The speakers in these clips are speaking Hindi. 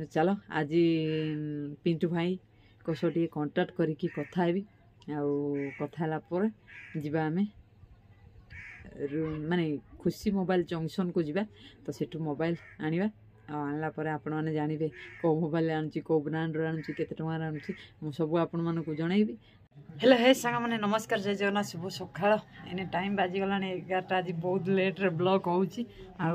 चलो आज पिंटू भाई को सह टे कंटाक्ट करके कथा हेबी कथा पर जीवा आमे माने खुशी मोबाइल जंक्शन को जीवा तो सेठू मोबाइल आनिबा आणला पर आपण माने जानिबे को मोबाइल आनुची को ब्रांड रो आनुची केते टंगार आनुची मु सब आपण माने को जणाइबी। हेलो हे सांगा माने नमस्कार जय जगन्नाथ शुभ सकाळ एने टाइम बाजी गलाने 11टा आज बहुत लेट रे ब्लॉक होउची आ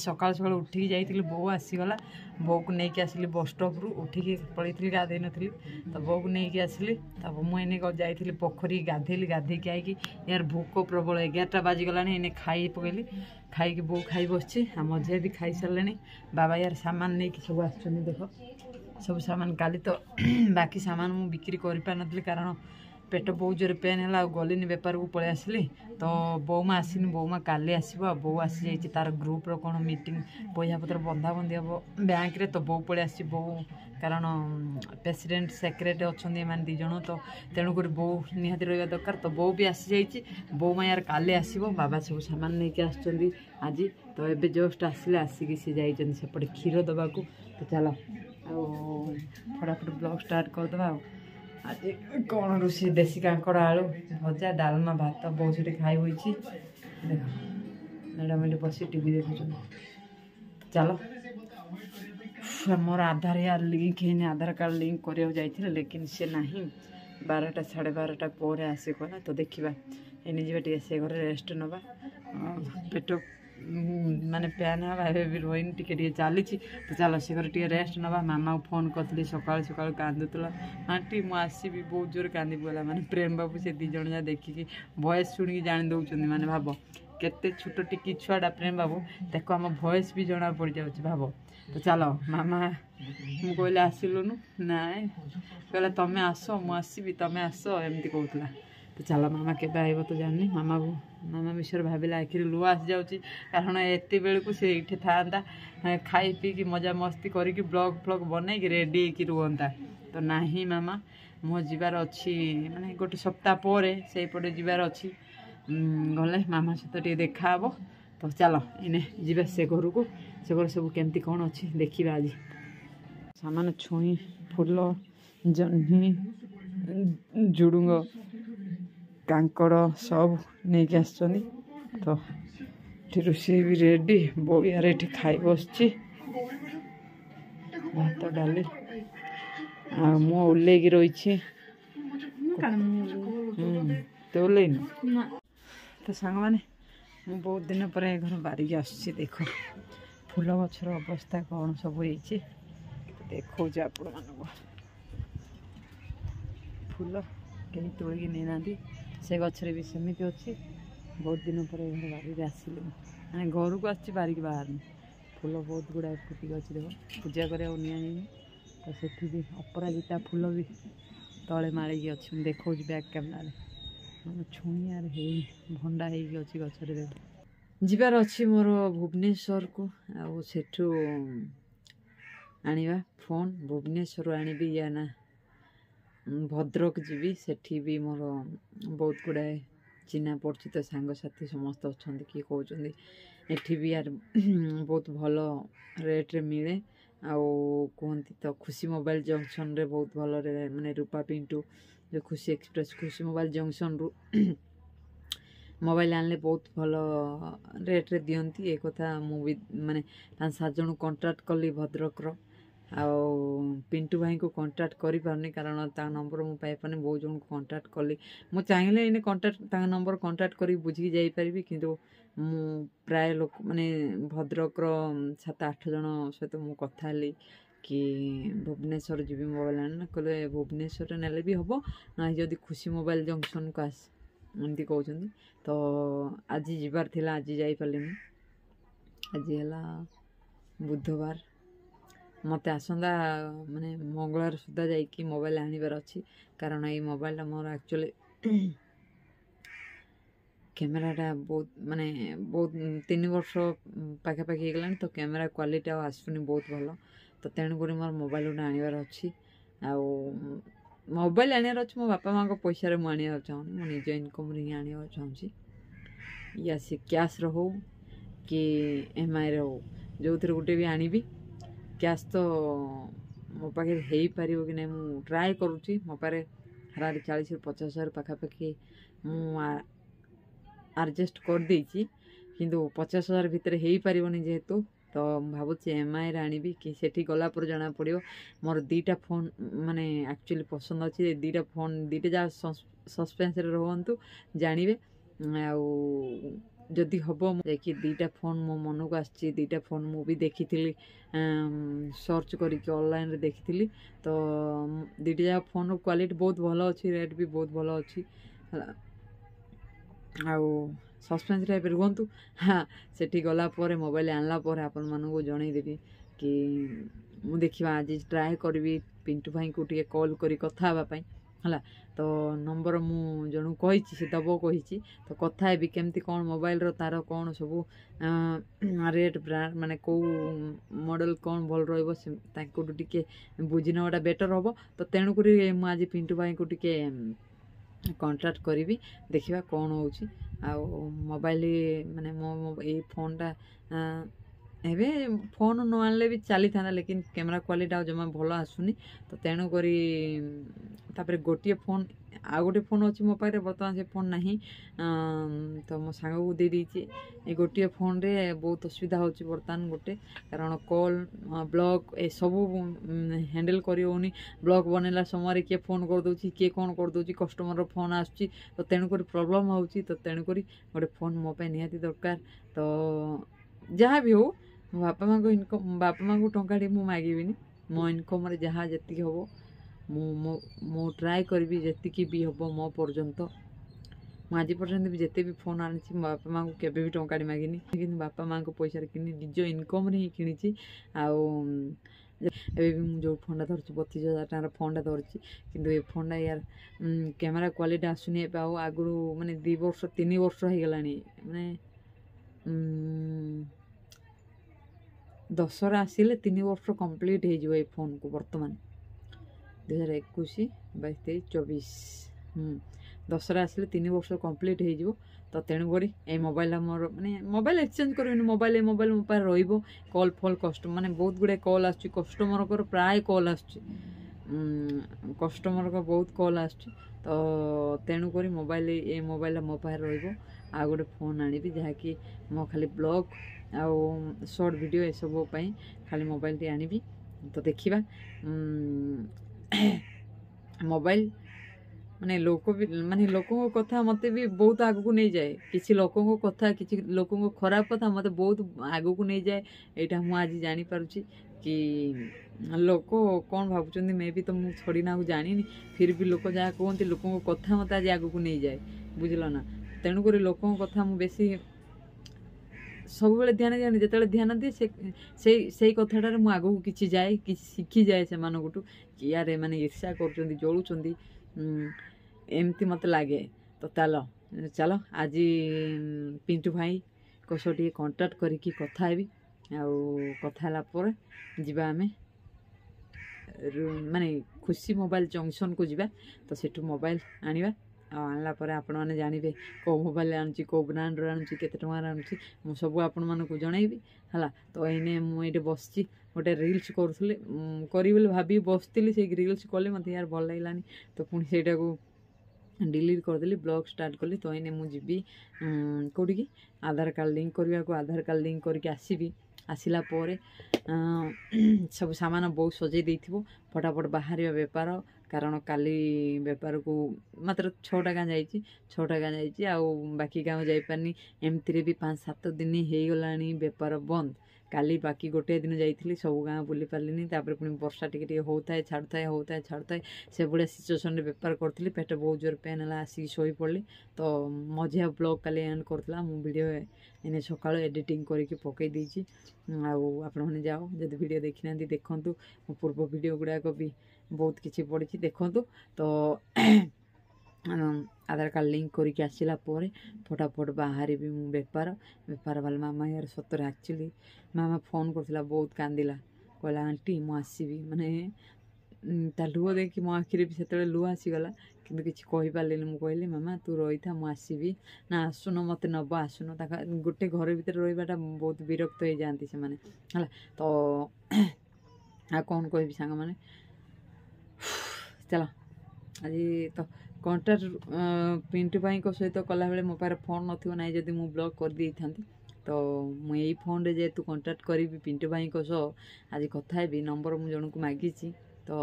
सकाळ सकाळ उठी जाइतिली बो आसी गला बो को नेकी आसिली बस स्टॉप रु उठी के पळितिली गाधै नथिली तो बो को नेकी आसिली तब मु एने को जाइतिली पोखरी गाधैली गाधै के आइकी यार भूख प्रबल 11टा बाजी गलाने एने खाई पकेली खाई के बो खाई बसची आ मजे भी खाई सरलेनी बाबा यार सामान नेकी सब आछनी देखो सब सामान काली तो बाकी सामान मु बिक्री कर पार नथली कारण पेट बहुत जोर पेन है गलिनी बेपार को पलि आसली तो बोमा आसनी बोमा काली आसो बो आसी जाइए तार ग्रुप रो कौन मीटिंग पैसा पत्र बंधा बंधी हम बैंक रे तो बो पलि आसी बो कारण प्रेसिडेंट सेक्रेटरी अच्छा मैंने दी जन तो तेणुक बो निहाती रहा दरकार तो बो भी आसी जाइए बोमा यार काली आसो बाबा सब सामान नहीं आसुँच आज तो ये जस्ट आसिले आसिक सी जाइए सेपटे क्षीर दबा को तो चलो फटाफट ब्लॉग स्टार्ट करदे आज कौन रोषे देसी कांकड़ आलू भजा डालमा भात बहुत से खाई हुई देख मैडम ये बस टीवी देखु चलो मोर आधार यार लिंक है आधार कार्ड लिंक कर जाइए लेकिन से ना 12टा 12:30 पर आसे कहला तो देखा एने जा से घर रेस्ट नवा पेट माने पैन हाँ भी रोइन टे चली तो चलो से घर टे रेस्ट नवा मामा को फोन करी सका सका कांदुला आंटी मु आसबि बहुत जोर कांदी पड़ा माने प्रेम बाबू से दी जन जा देखिकी वॉइस शुणी जानी दौरान माने भाव केते छोट टिकी छुआटा प्रेम बाबू देखो आम वॉइस भी जना पड़ जाऊँ भाव तो चलो मामा मु कहले आसिलुनु ना कहला तमें आस मु आसबि तमें आस एमती कहला तो चलो मामा के आइब तो जानी मामा को मामा विषय भाविला आखिरी लुह आसी जाऊँगी कारण एत बेलू से ये था खाई पी की मजा मस्ती करके ब्लॉग फ्लॉग बनई रेडी होकर रुहंता तो नहीं मामा मो जीवार अच्छी माने गोटे सप्ताह पर से पटे जीवार अच्छी गले मामा सहित टे देखा तो चलो इने जीवा से घर को से घर सब केमती कौन अच्छी देखा आज सामान छुई फूल जह्नी झुडुंग कांकड़ सब नहीं आसनी तो रोषे भी रेडी बो यार ये खाई बस भात डाली मु ओल्लैक रही तो ओल्लैन तो सांग मैंने मु बहुत दिन पर घर बारिक आसुची देखो फूल गछर अवस्था कौन सब हो देखो आपण मान फूल कहीं तोड़िकी नहीं ना से गचरे भी सेमती अच्छी बहुत दिन पर घर बारिक आसिल मैंने घर को आसी बारिक बाहर फूल बहुत गुड़ाए फुटिक अच्छी देख पूजा कर तो सेठी भी अपराजिता फूल भी तले मारिकी अच्छी देखा बैक कैमेरा छुई यार भंडा होगी गचरे देख जीवार अच्छी मोर भुवनेश्वर को आठू आनिबा फोन भुवनेश्वर आनिबी या ना भद्रक जीवी सेठी भी मोर बहुत गुड़ाए चिन्हा परिचित सांगसाथी समस्त अच्छा किए कहते एठी भी यार बहुत भल रेट रे मिले कहती तो खुशी मोबाइल जंक्शन रे बहुत भल माने रूपा पिंटू जो खुशी एक्सप्रेस खुशी मोबाइल जंक्शन रु मोबाइल आनले बहुत भल रेट रे दियंती एक कथा मु भी माने 5-7 जन कंट्राक्ट कली भद्रक रो पिंटू भाई को कंटाक्ट करि पारनी कारण ता नंबर मु पाई पाने बहुत जन कंटाक्ट कली मु चाहिए इने कंटाक्ट ता नंबर कंटाक्ट करी बुझी जाई परिबी किंतु मु प्राय लोक माने भद्रक रो 7-8 जन सहित मु कथा हली कि भुवनेश्वर जीवी मोबाइल आने कहले भुवनेश्वर नेले भी हबो ना जदी खुशी मोबाइल जंक्शन को आस एमती कहउछन तो आज जीवार थिला आज जाई पालेनी आज हला बुधवार मत आसंदा माने मंगलवार सुधा जाइए मोबाइल आनिबार अच्छी कारण ये मोबाइल मोर एक्चुअली कैमेराटा बहुत माने बहुत 3 वर्ष पाखापाखि गलानी तो कैमेरा क्वालिटी आसुनी बहुत भल तो तेणुक मोर मोबाइल गोटे आनिबार अच्छी मोबाइल आनिबार अच्छी मो बापा माँ पैसा मुझे चाहूँ मो निज इनकम ही आने चाहूँगी या सी कैश रो कि MI रो जो थे गोटे भी आनी କ୍ୟାସ୍ ତ ମୋ ପାଖରେ ହେଇପାରିବ କି ନାହିଁ ମୁଁ ଟ୍ରାଏ କରୁଛି। ମୋ ପାଖରେ ହାରାହାରି 40ରୁ 50,000 ପାଖାପାଖି ମୁଁ ଆଡ଼ଜଷ୍ଟ କରିଦେଇଛି, କିନ୍ତୁ 50,000 ଭିତରେ ହେଇପାରିବନି ଯେହେତୁ, ତ ମୁଁ ଭାବୁଛି MIରେ ଆଣିବି କି ସେଠି ଗଲା ପରେ ଜଣାପଡ଼ିବ। ମୋର ଦୁଇଟା ଫୋନ୍ ମାନେ ଆକ୍ଚୁଆଲି ପସନ୍ଦ ଅଛି। ଏ ଦୁଇଟା ଫୋନ୍ ଦୁଇଟା ଯାକ ସସ୍ପେନ୍ସରେ ରୁହନ୍ତୁ, ଜାଣିବେ। ଆଉ ଯଦି ହେବ ମୁଁ ଯାଇକି ଦୁଇଟା ଫୋନ୍ ମୋ ମନକୁ ଆସିଛି। ଦୁଇଟା ଫୋନ୍ ମୁଁ ବି ଦେଖିଥିଲି, ସର୍ଚ୍ଚ କରିକି ଅନଲାଇନ୍ରେ ଦେଖିଥିଲି। ତ ଦୁଇଟା ଯାକ ଫୋନ୍ର କ୍ୱାଲିଟି ବହୁତ ଭଲ ଅଛି, ରେଟ୍ ବି ବହୁତ ଭଲ ଅଛି ହେଲା। ଆଉ ସସ୍ପେନ୍ସରେ ଏବେ ରୁହନ୍ତୁ। ସେଠି ଗଲା ପରେ ମୋବାଇଲ ଆଣିଲା ପରେ ଆପଣମାନଙ୍କୁ ଜଣେଇଦେବି କି ମୁଁ ଦେଖିବା ଆଜି ଟ୍ରାଏ କରିବି ପିଣ୍ଟୁ ଭାଇଙ୍କୁ ଟିକେ କଲ୍ କରି କଥା ହେବା ପାଇଁ ହେଲା। ତ ନମ୍ବର ମୁଁ ଜଣକୁ କହିଛି, ସେ ଦେବ କହିଛି। ତ କଥା ହେବି କେମିତି କ'ଣ ମୋବାଇଲର ତାର କ'ଣ ସବୁ ରେଟ୍ ବ୍ରାଣ୍ଡ ମାନେ କେଉଁ ମଡ଼େଲ୍ କ'ଣ ଭଲ ରହିବ, ସେ ତାଙ୍କଠୁ ଟିକେ ବୁଝି ନେବାଟା ବେଟର୍ ହେବ। ତ ତେଣୁକରି ମୁଁ ଆଜି ପିଣ୍ଟୁ ଭାଇଙ୍କୁ ଟିକେ କଣ୍ଟାକ୍ଟ କରିବି, ଦେଖିବା କ'ଣ ହେଉଛି। ଆଉ ମୋବାଇଲ ମାନେ ମୋ ଏଇ ଫୋନ୍ଟା ଏବେ ଫୋନ୍ ନ ଆଣିଲେ ବି ଚାଲିଥାନ୍ତା, ଲେକିନ୍ କ୍ୟାମେରା କ୍ୱାଲିଟି ଆଉ ଜମା ଭଲ ଆସୁନି। ତ ତେଣୁକରି ତାପରେ ଗୋଟିଏ ଫୋନ୍, ଆଉ ଗୋଟେ ଫୋନ୍ ଅଛି ମୋ ପାଖରେ, ବର୍ତ୍ତମାନ ସେ ଫୋନ୍ ନାହିଁ। ତ ମୋ ସାଙ୍ଗକୁ ଦେଇଦେଇଛି। ଏ ଗୋଟିଏ ଫୋନ୍ରେ ବହୁତ ଅସୁବିଧା ହେଉଛି ବର୍ତ୍ତମାନ ଗୋଟେ, କାରଣ କଲ୍ ବ୍ଲଗ୍ ଏସବୁ ହ୍ୟାଣ୍ଡେଲ୍ କରି ହେଉନି। ବ୍ଲଗ୍ ବନେଇଲା ସମୟରେ କିଏ ଫୋନ୍ କରିଦେଉଛି, କିଏ କ'ଣ କରିଦେଉଛି, କଷ୍ଟମରର ଫୋନ୍ ଆସୁଛି। ତ ତେଣୁକରି ପ୍ରୋବ୍ଲେମ୍ ହେଉଛି। ତ ତେଣୁକରି ଗୋଟେ ଫୋନ୍ ମୋ ପାଇଁ ନିହାତି ଦରକାର। ତ ଯାହା ବି ହଉ, ମୋ ବାପା ମାଆଙ୍କୁ ଟଙ୍କାଟି ମୁଁ ମାଗିବିନି। ମୋ ଇନକମ୍ରେ ଯାହା ଯେତିକି ହେବ ମୁଁ ଟ୍ରାଏ କରିବି, ଯେତିକି ବି ହେବ ମୋ ପର୍ଯ୍ୟନ୍ତ। ମୁଁ ଆଜି ପର୍ଯ୍ୟନ୍ତ ବି ଯେତେ ବି ଫୋନ୍ ଆଣିଛି ମୋ ବାପା ମାଆଙ୍କୁ କେବେ ବି ଟଙ୍କାଟି ମାଗିନି, କିନ୍ତୁ ବାପା ମାଆଙ୍କ ପଇସାରେ କିଣି ନିଜ ଇନକମ୍ରେ ହିଁ କିଣିଛି। ଆଉ ଏବେ ବି ମୁଁ ଯେଉଁ ଫୋନ୍ଟା ଧରିଛି 32,000 ଟଙ୍କାର ଫୋନ୍ଟା ଧରିଛି, କିନ୍ତୁ ଏ ଫୋନ୍ଟା ୟାର କ୍ୟାମେରା କ୍ୱାଲିଟି ଆସୁନି ଏବେ ଆଉ। ଆଗରୁ ମାନେ 2 ବର୍ଷ 3 ବର୍ଷ ହେଇଗଲାଣି, ମାନେ ଦଶହରା ଆସିଲେ 3 ବର୍ଷ କମ୍ପ୍ଲିଟ୍ ହେଇଯିବ ଏଇ ଫୋନ୍କୁ। ବର୍ତ୍ତମାନ 2021, 22, 23, 24 ଦଶହରା ଆସିଲେ 3 ବର୍ଷ କମ୍ପ୍ଲିଟ୍ ହେଇଯିବ। ତ ତେଣୁକରି ଏଇ ମୋବାଇଲଟା ମୋର ମାନେ ମୋବାଇଲ ଏକ୍ସଚେଞ୍ଜ କରିବିନି। ଏ ମୋବାଇଲ ମୋ ପାଖରେ ରହିବ। କଲ୍ ଫଲ୍ ମାନେ ବହୁତ ଗୁଡ଼ିଏ କଲ୍ ଆସୁଛି, କଷ୍ଟମରଙ୍କର ପ୍ରାୟ କଲ୍ ଆସୁଛି, କଷ୍ଟମରଙ୍କ ବହୁତ କଲ୍ ଆସୁଛି। ତ ତେଣୁକରି ଏ ମୋବାଇଲଟା ମୋ ପାଖରେ ରହିବ। ଆଉ ଗୋଟେ ଫୋନ୍ ଆଣିବି ଯାହାକି ମୋ ଖାଲି ବ୍ଲଗ୍ ଆଉ ସର୍ଟ ଭିଡ଼ିଓ ଏସବୁ ପାଇଁ ଖାଲି ମୋବାଇଲଟି ଆଣିବି। ତ ଦେଖିବା ମୋବାଇଲ ମାନେ ଲୋକଙ୍କ କଥା ମୋତେ ବି ବହୁତ ଆଗକୁ ନେଇଯାଏ। କିଛି ଲୋକଙ୍କ ଖରାପ କଥା ମୋତେ ବହୁତ ଆଗକୁ ନେଇଯାଏ। ଏଇଟା ମୁଁ ଆଜି ଜାଣିପାରୁଛି କି ଲୋକ କ'ଣ ଭାବୁଛନ୍ତି, ମେ ବି ତ ମୁଁ ଛଡ଼ି ନା ଜାଣିନି। ଫିର୍ ବି ଲୋକ ଯାହା କୁହନ୍ତି, ଲୋକଙ୍କ କଥା ମୋତେ ଆଜି ଆଗକୁ ନେଇଯାଏ, ବୁଝିଲ ନା। ତେଣୁକରି ଲୋକଙ୍କ କଥା ମୁଁ ବେଶୀ ସବୁବେଳେ ଧ୍ୟାନ ଦିଏନି। ଯେତେବେଳେ ଧ୍ୟାନ ଦିଏ ସେଇ କଥାଟାରେ ମୁଁ ଆଗକୁ କିଛି ଶିଖିଯାଏ ସେମାନଙ୍କଠୁ, କି ୟାର ଏମାନେ ଈର୍ଷା କରୁଛନ୍ତି, ଜଳୁଛନ୍ତି, ଏମିତି ମୋତେ ଲାଗେ। ତ ଚାଲ ଆଜି ପିଣ୍ଟୁ ଭାଇଙ୍କ ସହ ଟିକେ କଣ୍ଟାକ୍ଟ କରିକି କଥା ହେବି। ଆଉ କଥା ହେଲା ପରେ ଯିବା ଆମେ ମାନେ ଖୁସି ମୋବାଇଲ ଜଙ୍କସନ୍କୁ ଯିବା। ତ ସେଠୁ ମୋବାଇଲ ଆଣିବା। ଆଉ ଆଣିଲା ପରେ ଆପଣମାନେ ଜାଣିବେ କେଉଁ ମୋବାଇଲ ଆଣୁଛି, କେଉଁ ବ୍ରାଣ୍ଡର ଆଣୁଛି, କେତେ ଟଙ୍କାରେ ଆଣୁଛି, ମୁଁ ସବୁ ଆପଣମାନଙ୍କୁ ଜଣାଇବି ହେଲା। ତ ଏଇନେ ମୁଁ ଏଇଠି ବସିଛି, ଗୋଟେ ରିଲ୍ସ କରିବି ବୋଲି ଭାବି ବସିଥିଲି। ସେଇ ରିଲ୍ସ କଲି, ମୋତେ ୟାର ଭଲ ଲାଗିଲାନି, ତ ପୁଣି ସେଇଟାକୁ ଡିଲିଟ୍ କରିଦେଲି, ବ୍ଲଗ୍ ଷ୍ଟାର୍ଟ କଲି। ତ ଏଇନେ ମୁଁ ଯିବି କେଉଁଠିକି, ଆଧାର କାର୍ଡ଼ ଲିଙ୍କ୍ କରିବାକୁ। ଆଧାର କାର୍ଡ଼ ଲିଙ୍କ୍ କରିକି ଆସିବି। ଆସିଲା ପରେ ସବୁ ସାମାନ ବୋଉ ସଜେଇ ଦେଇଥିବ, ଫଟାଫଟ ବାହାରିବା ବେପାର। କାରଣ କାଲି ବେପାରକୁ ମାତ୍ର 6ଟା ଗାଁ ଯାଇଛି, ଆଉ ବାକି ଗାଁ ଯାଇପାରିନି। ଏମିତିରେ ବି 5-7 ଦିନ ହେଇଗଲାଣି ବେପାର ବନ୍ଦ। କାଲି ବାକି ଗୋଟିଏ ଦିନ ଯାଇଥିଲି, ସବୁ ଗାଁ ବୁଲି ପାରିଲିନି। ତାପରେ ପୁଣି ବର୍ଷା ଟିକେ ହଉଥାଏ, ଛାଡ଼ୁଥାଏ। ସେଭଳିଆ ସିଚୁଏସନ୍ରେ ବେପାର କରିଥିଲି। ପେଟ ବହୁତ ଜୋର ପେନ୍ ହେଲା, ଆସିକି ଶୋଇପଡ଼ିଲି। ତ ମଝିଆ ବ୍ଲଗ୍ କାଲି ଏଣ୍ଡ କରିଥିଲା। ମୁଁ ଭିଡ଼ିଓ ଏନେ ସକାଳୁ ଏଡ଼ିଟିଂ କରିକି ପକାଇ ଦେଇଛି। ଆଉ ଆପଣମାନେ ଯଦି ଭିଡ଼ିଓ ଦେଖିନାହାନ୍ତି ଦେଖନ୍ତୁ। ମୋ ପୂର୍ବ ଭିଡ଼ିଓ ଗୁଡ଼ାକ ବି ବହୁତ କିଛି ପଡ଼ିଛି, ଦେଖନ୍ତୁ। ତ ଆଧାର କାର୍ଡ଼ ଲିଙ୍କ୍ କରିକି ଆସିଲା ପରେ ଫଟାଫଟ ବାହାରିବି ମୁଁ ବେପାର ବାଲା ମାମା ୟାର ସତରେ ଆକ୍ଚୁଆଲି ମାମା ଫୋନ୍ କରିଥିଲା, ବହୁତ କାନ୍ଦିଲା, କହିଲା ଆଣ୍ଟି ମୁଁ ଆସିବି। ମାନେ ତା ଲୁହ ଦେଖି ମୋ ଆଖିରେ ବି ସେତେବେଳେ ଲୁହ ଆସିଗଲା, କିନ୍ତୁ କିଛି କହିପାରିଲିନି। ମୁଁ କହିଲି ମାମା ତୁ ରହିଥା, ମୁଁ ଆସିବି। ନା ଆସୁନ, ମୋତେ ନେବ, ଆସୁନ। ଗୋଟେ ଘର ଭିତରେ ରହିବାଟା ବହୁତ ବିରକ୍ତ ହେଇଯାଆନ୍ତି ସେମାନେ ହେଲା। ତ कौन कह सांग मैंने चलो आज तो कंटाक्ट पिंटू भाई सहित कला बेले मो पाखे फोन नथिबो ना जदि मु ब्लॉक कर दी था तो मुझे फोन रे जेतु कंटाक्ट करी पिंटू भाई सह आज कथा हेबी नंबर मु जन को मागी तो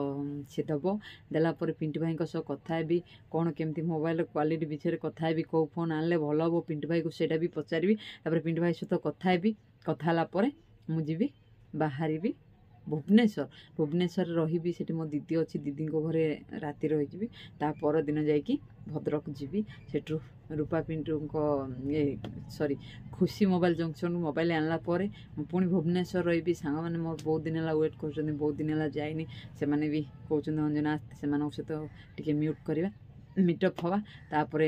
सी दब देलापर पिंटू भाई कथा हेबी कौन केमती मोबाइल क्वालिटी विषय कथा हेबी कौ फोन आनले भल हम पिंटू भाई को सेटा भी पचारि पिंटू भाई सहित कथा हेबी कथा लापर मुझे बाहरी भुवनेश्वर भुवनेश्वर रही से मो दीदी अच्छी दीदी घरे राति रही तापर दिन जाकि भद्रक जीवी सेठू रूपा पिंटू ये सॉरी खुशी मोबाइल जंक्शन मोबाइल आनला पुणी भुवनेश्वर रही सांग मैंने मोर बहुत दिन है वेट कर बहुत दिन है जाइनी से मैंने भी कहते अंजना से सहित टी म्यूट करवा मीटअप हवा तापर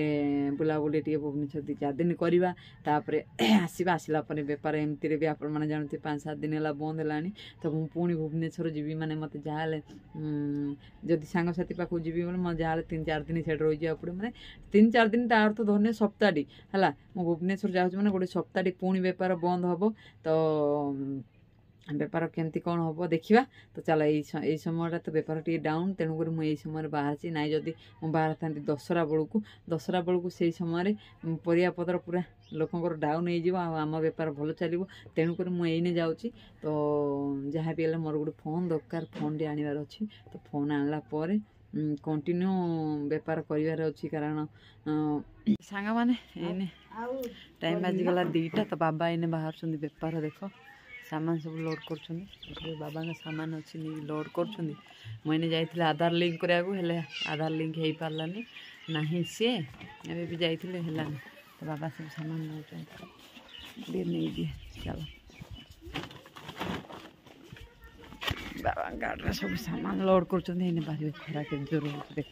बुलाबुली टे भुवनेश्वर 2-4 दिन करवा तापर आसवा आसला बेपार एमती भी आपण मैंने जानते 5-7 दिन है बंद है तो मुझे पुणी भुवनेश्वर जी मैंने मत जहाँ जदि सांगसाथी पाक जी मैं जहाँ 3-4 दिन से रही जाए पड़े मैंने 3-4 दिन तार तो धरने सप्ताहटी है मु भुवनेश्वर जाऊँ मैंने गोटे सप्ताहटी पुणी बेपार बंद हम तो बेपार केमती कौन हम देखा तो चलो यही समय तो बेपार टी डाउन तेणुक मुझे समय बाहर ना जदि मुझे बाहर था दशहरा बेलू से समय परियापत्र पूरा लोकंर डाउन हो आम बेपार भल चलो तेणुक मुझे जाऊँ तो जहाँ भी मोर गोटे फोन दरकार फोन टी आनबार अच्छी तो फोन आनला कंटिन्यू बेपार करार अच्छी कारण सांग मैंने एने टाइम बाजीगला 2टा तो बाबा इने बाहर बेपार देख सामान सब लोड कर बाबा सामान अच्छी नहीं लोड कर मुझे जाइए आधार लिंक कराया आधार लिंक हो पारानी ना सी एवं भी जाइए है तो बाबा सब सामान नहीं दिए चलो बाबा गाड़ी सब सामान लोड कर बाहर खरा के जोर देख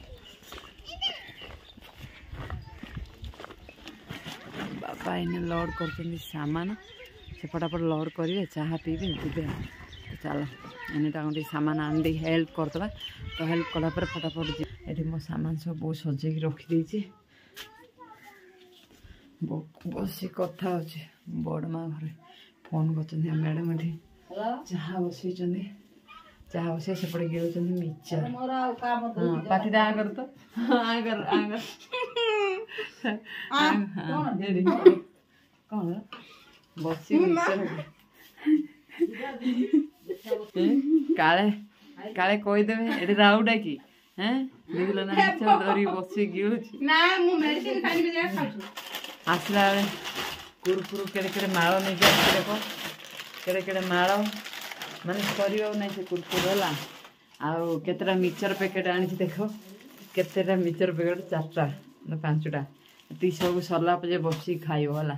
बाबा इन्हें लोड कर सामान से फटाफट लोड करेंगे चाह पीबे जीवे तो चलो एने ताकि सामान आन दे हेल्प करदे तो हेल्प कलापर फटाफट ये मो सामान सब बहुत सजे रखीदे बस कथा अच्छे बड़ माँ घरे फोन कर मैडम ये चाह बसई चाह बस सेपटे गिर मिक्सचर हाँ पाटी आ कर तो कौन बसी काले काले कहीदेवे ये राउटा कि हैं देखल ना धरी बसी गिलुची आसला बेले कुरकुरु केड़े माड़ नहीं देख केड़े माड़ माने सर ना से कुरकुर है आतटा मिक्सचर पैकेट आनी देख केतेटा मिक्सचर पैकेट 4टा 5टा ती सब सरला बस खाइब है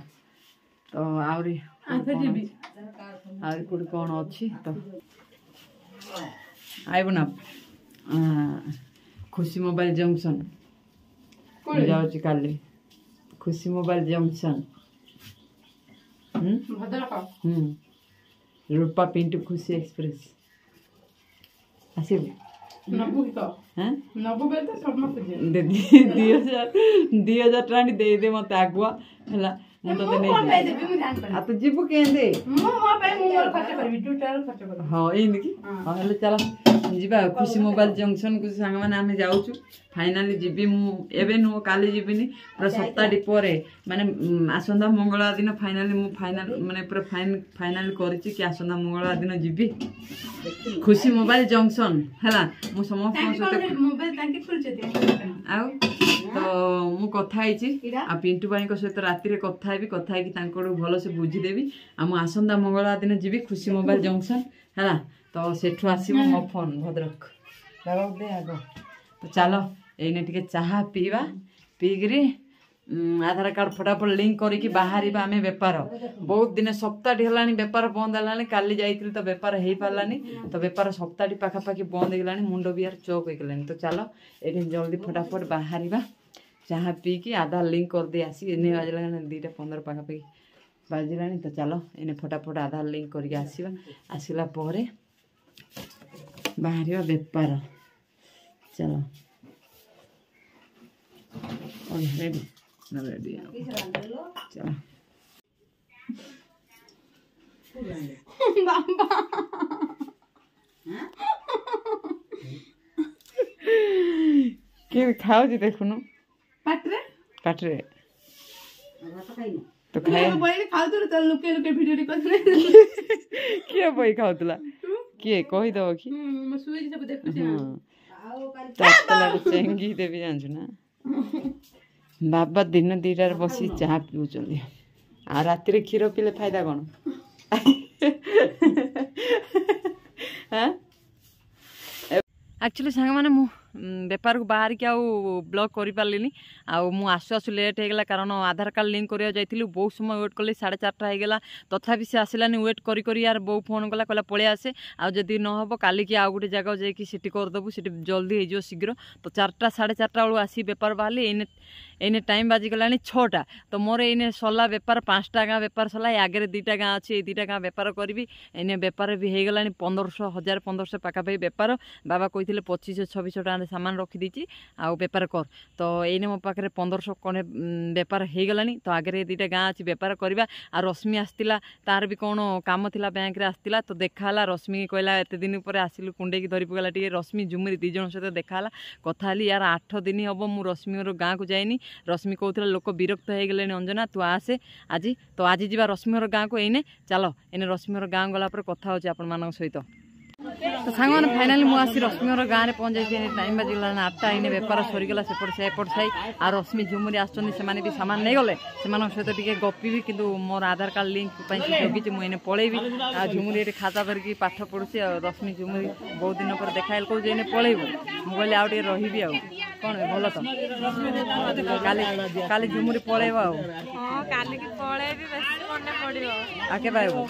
तो आहरी कौन कौन अच्छी तो आइब ना खुशी मोबाइल जंक्शन जाऊँ काली खुशी मोबाइल जंक्शन रूपा पिंटू खुशी एक्सप्रेस आसबू दे 2000 टका दे मत आगुआ है तू जीवु के हाँ ये हाँ चल जीवा खुशी मोबाइल जंक्शन को सांग मैंने आम जाऊँ फाइनाली जीवी मुझे नुह काली जीविनी पूरा सप्ताहटी पर माने आसंता मंगलवार दिन फाइनाली मु फाइनाल माने पूरा फाइनाल कर आसंता मंगलवार दिन जीवी खुशी मोबाइल जंक्शन है मु समस्त तो मु कथा पिंटू भाई सहित राति कथा भल से बुझीदेवी आम आसंता मंगलवार दिन जीवी खुशी मोबाइल जंक्शन है तो सेठू आसो मो फोन भद्रक दे आग तो चलो एने टिके चाह पीवा पीकरी आधार कार्ड फटाफट लिंक करके बाहर आम बेपार बहुत दिन सप्ताहटी है बेपार बंद है काली जाइए तो बेपार हो पारानी तो बेपार सप्ताहटी पाखापाखि बंद होगा मुंड भी यार चौक होगलानी तो चलो ये जल्दी फटाफट बाहर चाह पीकी आधार लिंक कर दे आसी एने बाजला 2:15 पाखापाखि बाजला तो चलो एने फटाफट आधार लिंक करके आसला बाहर बेपार चलो रेडी रेडी चलो के खाऊ देखुनु पाटरे पाटरे तो खाए बई खाउतु त लुके लुके भिडियो रिकॉर्ड के बई खाउतला के कहि दव कि म सुई सब देखु छी तला चेंगी देबी जानछु ना बाबा दिन दीटार बसी चाह पिउचंदी आ राति रे क्षीर पीले फायदा कोन हां एक्चुअली सांग माने मु बेपार को बाहर के ब्लॉग कर पार्ली आसु आसु लेट हो गला कारण आधार कार्ड लिंक करा जाइलु बहुत समय वेट कली 4:30 होगला तथापि से आसलानी वेट करी यार बो फोन कला कहला पलि आसे आदि न हम काली की आउ गोटे जगह जाकि सीटी करदेबू सीटी जल्दी हो शीघ्र तो 4टा 4:30 बेलू आसी बेपार बाहरी एने टाइम बाजिगला 6टा तो मोर एने सरला बेपार 5टा गाँ बेपार सरला आगे 2टा गाँ अच्छी 2टा गाँ बेपार करी एने बेपार भी हो गला 1500 1500 पाखापाखि बेपार बाबा कहते 2500-2600 टाँग सामान रखीदी आउ बेपार कर तो एने मो पाखे 1500 कणे बेपार हो गला तो आगे 2टा गाँ अच्छी बेपार करवा आ रश्मि आसला तार भी कौन काम थिला बैंक रे आसला तो देखाला रश्मि कहला एत दिन पर आसिलु कुंडे धरी पकला टे रश्मि झुमरी 2 जन सहित देखाला कथा यार 8 दिन हम मु रश्मि गाँ को जाइनी रश्मि कहूला लोक विरक्त हो गले अंजना तू आसे आज तो आज जा रश्मि गाँ को एने चलो एने रश्मि गाँ गला कथा होची आपण मान सहित तो सांग मैंने फाइनाली मुझे रश्मि गाँव में पहुँच जाए टाइम बाजिगला 8टा इन बेपार सरीगला सेपट से एपट साई आ रश्मि झुमुरी आसने भी सामान नहीं गले सहित टे गपी किंतु मोर आधार कार्ड लिंक जगी मुझे पलैबी आ झुमुरी खाता करके पाठ पढ़ुची रश्मि झुमुरी बहुत दिन पर देखा कौन पलैबू मुझे आउ टे रही कौन भल तो काली झुमुरी पलैब आके पाइबू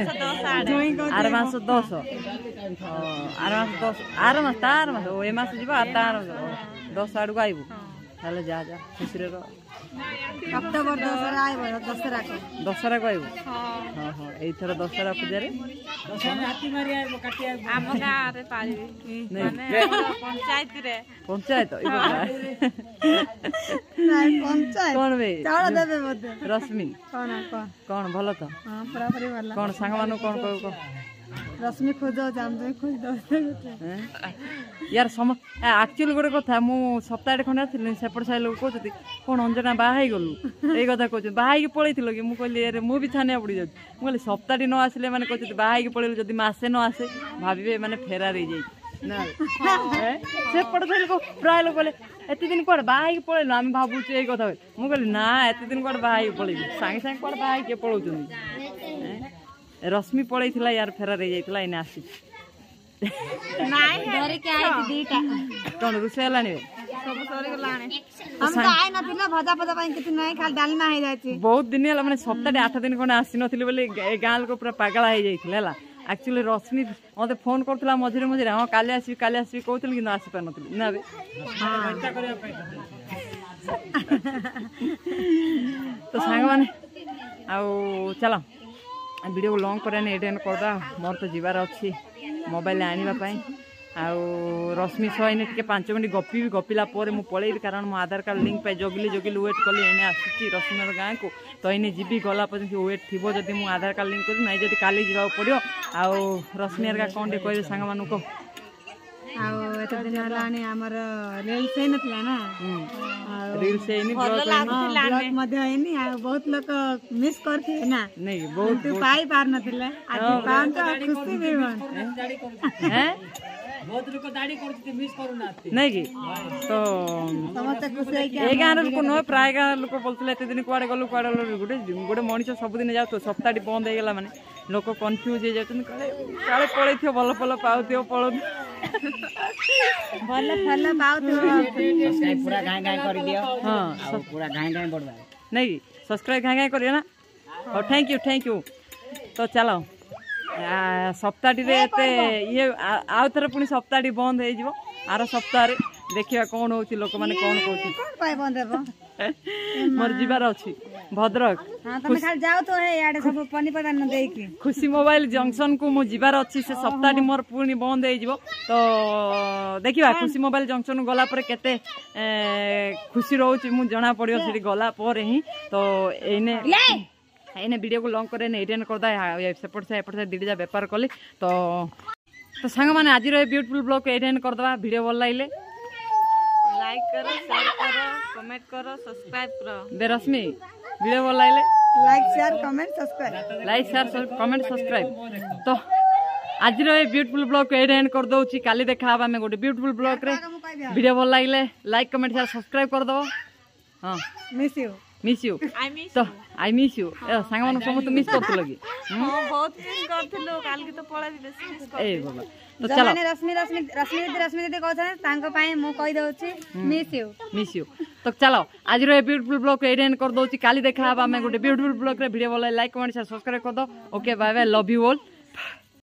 आर मास 10 आर मास तार मास ए मास जीवा तार 10 आड़ू आइबू ताले जा जा खुशी रे अक्टोबर 10 आइबो दशहरा को आइबू हां हां एथर दशहरा पूजा रे हाथी मारी आइबो काटी आइबो हम गां रे पारिबी माने पंचायत नहीं पंचायत कोन बे चावल देबे मते रश्मि कौन भल तो हां पूरा वाला कौन सांग मानु कौन कहू रश्मि खोजो जाम दे खोज दो यार सम एक्चुअली गोटे कथा मु सप्ताह खंडे आसली सेपट साइ लोग कहते कौन अंजना बाहर गलु ये कथा कहते बाहर पलैल कि मुझे अरे मुझे छानिया पड़ जाऊँ मुझे सप्ताह न आसिले मैंने कहते बाहर पलैलु जब मसे न आसे भावे मैंने फेरार हो जाए सेपट साइ लोग प्राय लोग कहले एत दिन कौन बाहर पलैलु आम भावुँ ये कथा मुझे कहली ना एत दिन कौन बाहर पलैबू सांगे सांगे कौन बाहर किए पलाऊँ रश्मि पलैला यार फेरार हो जाता इन आसी कौन रुषे बहुत दिन है मैंने सप्ताह 8 दिन खंडे आसी नी बोले गाँ लोग पूरा पागला हो जाता एक्चुअली रश्मि मत फोन करता मझे मझे हाँ काली आसबि कहती कि आसी पार नी ना तो सांग मैंने आउ चल वीडियो को लॉन्ग कर करदा मोर तो जीवार अच्छी मोबाइल आने रश्मि सह इन 5 मिनट गपी गपिला मुझे पलैबी कारण मो आधार कार्ड लिंक पे जगिली वेट कली इन्हें आसी रश्मि गाँ को तो इन्हें जीवी गला पर्यटन वेट थी जब मुझे आधार कार्ड लिंक कर ना काली जा पड़ो आउ रश्मि हर कौन टे कहे सांग मान को एत दिन आमर रील्स है नथला ना रील्स है ब्लॉग मध्य हैनी बहुत लोग मिस करथि ना नहीं बहुत पाई पार नथिले आज पान तो खुशी भी मन हैं बहुत लोग दाढ़ी करथि मिस करू ना नहीं की तो समस्त खुशी है ए गाँ लोक न प्राय गाँ लोक बोलते एत दिन कुआड़े गलु गोटे गोटे मनीष सबुदिन जाऊ सप्ताह बंद हो गला माने लोक कन्फ्यूज हो जाते काले पलै भल भल पाऊ पलौ भल फल पाऊ पूरा गाय गाय कर दियो हां पूरा गाय गाय बढ़वा नहीं सब्सक्राइब गाय गाय करियो ना और थैंक यू तो चलो सप्ताह ये आउ थर पुणी सप्ताह बंद हो आर सप्ताह देखिए कौन हो लोक मैंने कौन कहूँ मोर जीवार अच्छी भद्रक खुशी मोबाइल जंक्शन को मो जीवार अच्छी से सप्ताह मोर पुणी बंद हो तो देखिए खुशी मोबाइल जंक्शन गला पर केते खुशी रोची मु जना पड़ो से गला पर ही तो एने एने वीडियो को लॉन्ग करे एटेन करदा सेपट से एपट से दीटा बेपार कली तो तो सांग माने आज ब्यूटीफुल ब्लॉग को एटेन करदवा वीडियो भल लागले लाइक करो शेयर करो कमेंट करो सब्सक्राइब करो बेरश्मि वीडियो भल लागले like share comment subscribe like share comment subscribe तो आज ब्यूटीफुल ब्लॉग को एटेन कर दउची काली देखा आमे गोटे ब्यूटीफुल ब्लॉग रे वीडियो भल लागले लाइक कमेंट शेयर सब्सक्राइब कर दबो हां मिस यू तो आई मिस यू सांग मन समस्त मिस करथु लगी बहुत मिस करथिलो काल की तो पळा बेसी मिस कर ए बाबा तो चलो रश्मि दीदी कहछन तांको पई मु कहि दउची मिस यू तो चलो आज ब्यूटीफुल ब्लॉग को एटेन कर दउची काली देखा आमे गोटे ब्यूटीफुल ब्लॉग रे वीडियो भल लाइक कमेंट शेयर सब्सक्राइब कर दो okay bye bye love you all.